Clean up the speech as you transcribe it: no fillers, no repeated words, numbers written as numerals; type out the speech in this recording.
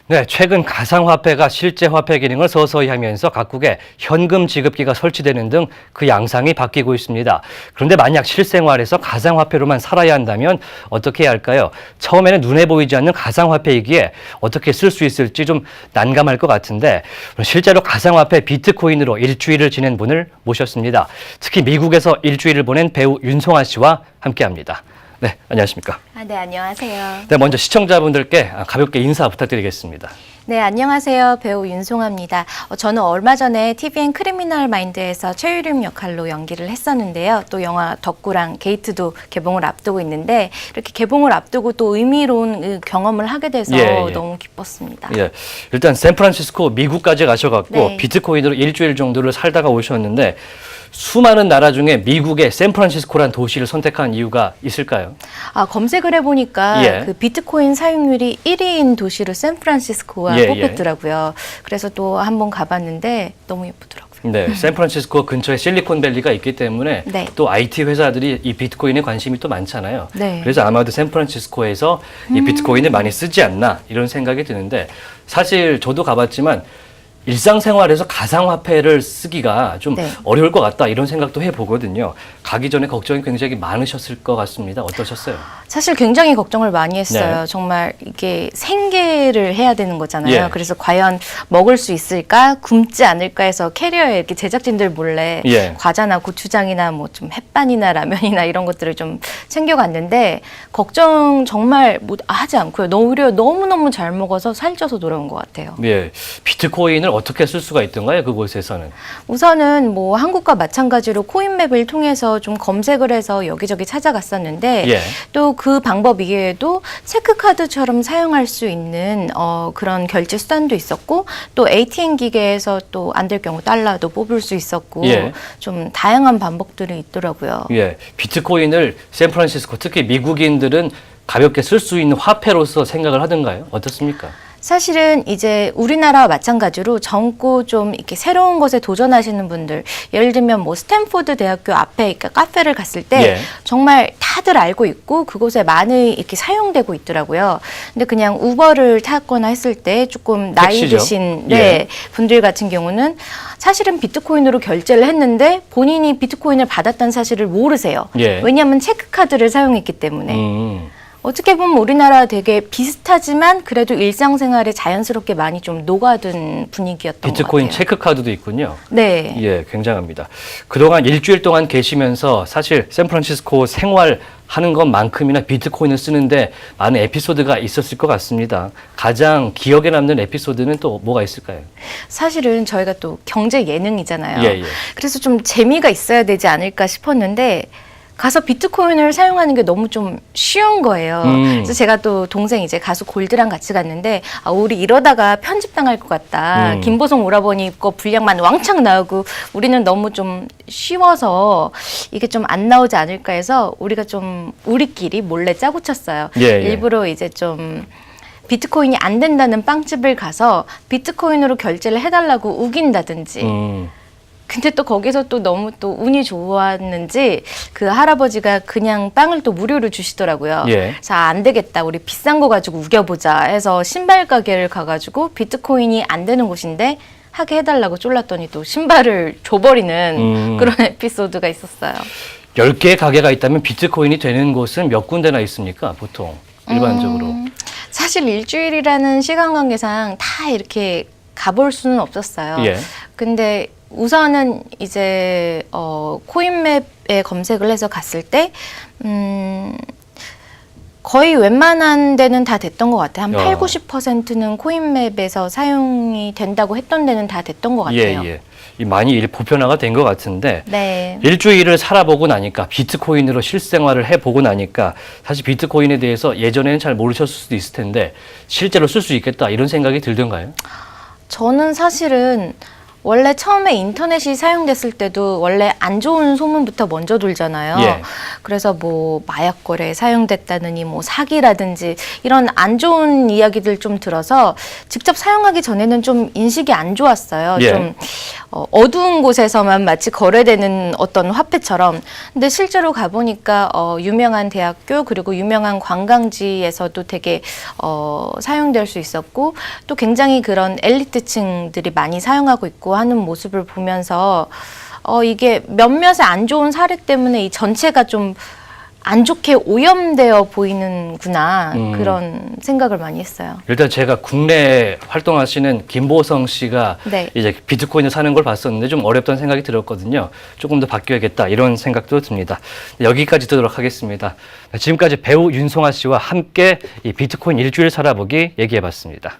네, 최근 가상화폐가 실제 화폐 기능을 서서히 하면서 각국에 현금 지급기가 설치되는 등 그 양상이 바뀌고 있습니다. 그런데 만약 실생활에서 가상화폐로만 살아야 한다면 어떻게 해야 할까요? 처음에는 눈에 보이지 않는 가상화폐이기에 어떻게 쓸 수 있을지 좀 난감할 것 같은데 실제로 가상화폐 비트코인으로 일주일을 지낸 분을 모셨습니다. 특히 미국에서 일주일을 보낸 배우 윤송아 씨와 함께합니다. 네, 안녕하십니까? 네, 안녕하세요. 네, 먼저 시청자분들께 가볍게 인사 부탁드리겠습니다. 네, 안녕하세요. 배우 윤송아입니다. 저는 얼마 전에 TVN 크리미널 마인드에서 최유림 역할로 연기를 했었는데요. 또 영화 덕구랑 게이트도 개봉을 앞두고 있는데 이렇게 개봉을 앞두고 또 의미로운 경험을 하게 돼서 너무 기뻤습니다. 예, 일단 샌프란시스코 미국까지 가셔갖고 네. 비트코인으로 일주일 정도를 살다가 오셨는데 수많은 나라 중에 미국의 샌프란시스코란 도시를 선택한 이유가 있을까요? 검색을 해보니까 그 비트코인 사용률이 1위인 도시로 샌프란시스코가 뽑혔더라고요. 그래서 또 한번 가봤는데 너무 예쁘더라고요. 네, 샌프란시스코 근처에 실리콘밸리가 있기 때문에 또 IT 회사들이 이 비트코인에 관심이 또 많잖아요. 그래서 아마도 샌프란시스코에서 이 비트코인을 많이 쓰지 않나 이런 생각이 드는데 사실 저도 가봤지만 일상생활에서 가상화폐를 쓰기가 좀 어려울 것 같다 이런 생각도 해보거든요. 가기 전에 걱정이 굉장히 많으셨을 것 같습니다. 어떠셨어요? 사실 굉장히 걱정을 많이 했어요. 정말 이게 생계를 해야 되는 거잖아요. 그래서 과연 먹을 수 있을까, 굶지 않을까 해서 캐리어에 이렇게 제작진들 몰래 과자나 고추장이나 뭐 좀 햇반이나 라면이나 이런 것들을 좀 챙겨갔는데 걱정 정말 하지 않고요. 오히려 너무너무 잘 먹어서 살쪄서 돌아온 것 같아요. 예, 비트코인을 어떻게 쓸 수가 있던가요? 그곳에서는? 우선은 뭐 한국과 마찬가지로 코인맵을 통해서 좀 검색을 해서 여기저기 찾아갔었는데 또 그 방법 이외에도 체크카드처럼 사용할 수 있는 그런 결제 수단도 있었고 또 ATM 기계에서 또 안 될 경우 달러도 뽑을 수 있었고 좀 다양한 방법들이 있더라고요. 예, 비트코인을 샌프란시스코 특히 미국인들은 가볍게 쓸 수 있는 화폐로서 생각을 하던가요? 어떻습니까? 사실은 이제 우리나라와 마찬가지로 젊고 좀 이렇게 새로운 것에 도전하시는 분들, 예를 들면 뭐 스탠포드 대학교 앞에 그러니까 카페를 갔을 때 정말 다들 알고 있고 그곳에 많이 이렇게 사용되고 있더라고요. 근데 그냥 우버를 탔거나 했을 때 조금 나이 드신 분들 같은 경우는 사실은 비트코인으로 결제를 했는데 본인이 비트코인을 받았다는 사실을 모르세요. 왜냐하면 체크카드를 사용했기 때문에. 어떻게 보면 우리나라 되게 비슷하지만 그래도 일상생활에 자연스럽게 많이 좀 녹아든 분위기였던 것 같아요. 비트코인 체크카드도 있군요. 네. 예, 굉장합니다. 그동안 일주일 동안 계시면서 사실 샌프란시스코 생활하는 것만큼이나 비트코인을 쓰는데 많은 에피소드가 있었을 것 같습니다. 가장 기억에 남는 에피소드는 또 뭐가 있을까요? 사실은 저희가 또 경제 예능이잖아요. 그래서 좀 재미가 있어야 되지 않을까 싶었는데 가서 비트코인을 사용하는 게 너무 좀 쉬운 거예요. 그래서 제가 또 동생 이제 가수 골드랑 같이 갔는데 우리 이러다가 편집당할 것 같다. 김보성 오라버니 거 분량만 왕창 나오고 우리는 너무 좀 쉬워서 이게 좀 안 나오지 않을까 해서 우리가 좀 우리끼리 몰래 짜고 쳤어요. 일부러 이제 좀 비트코인이 안 된다는 빵집을 가서 비트코인으로 결제를 해달라고 우긴다든지 근데 또 거기서 또 너무 또 운이 좋았는지 그 할아버지가 그냥 빵을 또 무료로 주시더라고요. 자, 안 되겠다. 우리 비싼 거 가지고 우겨보자 해서 신발 가게를 가가지고 비트코인이 안 되는 곳인데 하게 해달라고 쫄랐더니 또 신발을 줘버리는 그런 에피소드가 있었어요. 10개의 가게가 있다면 비트코인이 되는 곳은 몇 군데나 있습니까? 보통 일반적으로. 사실 일주일이라는 시간 관계상 다 이렇게 가볼 수는 없었어요. 근데 우선은 이제 코인맵에 검색을 해서 갔을 때 거의 웬만한 데는 다 됐던 것 같아요. 한 8, 90%는 코인맵에서 사용이 된다고 했던 데는 다 됐던 것 같아요. 많이 보편화가 된 것 같은데 일주일을 살아보고 나니까 비트코인으로 실생활을 해보고 나니까 사실 비트코인에 대해서 예전에는 잘 모르셨을 수도 있을 텐데 실제로 쓸 수 있겠다 이런 생각이 들던가요? 저는 사실은 원래 처음에 인터넷이 사용됐을 때도 원래 안 좋은 소문부터 먼저 돌잖아요. 예. 그래서 뭐 마약 거래에 사용됐다느니 뭐 사기라든지 이런 안 좋은 이야기들 좀 들어서 직접 사용하기 전에는 좀 인식이 안 좋았어요. 예. 좀 어두운 곳에서만 마치 거래되는 어떤 화폐처럼. 근데 실제로 가보니까 유명한 대학교 그리고 유명한 관광지에서도 되게 사용될 수 있었고 또 굉장히 그런 엘리트층들이 많이 사용하고 있고 하는 모습을 보면서 이게 몇몇의 안 좋은 사례 때문에 이 전체가 좀 안 좋게 오염되어 보이는구나 그런 생각을 많이 했어요. 일단 제가 국내 활동하시는 김보성 씨가 네. 이제 비트코인을 사는 걸 봤었는데 좀 어렵다는 생각이 들었거든요. 조금 더 바뀌어야겠다 이런 생각도 듭니다. 여기까지 듣도록 하겠습니다. 지금까지 배우 윤송아 씨와 함께 이 비트코인 일주일 살아보기 얘기해봤습니다.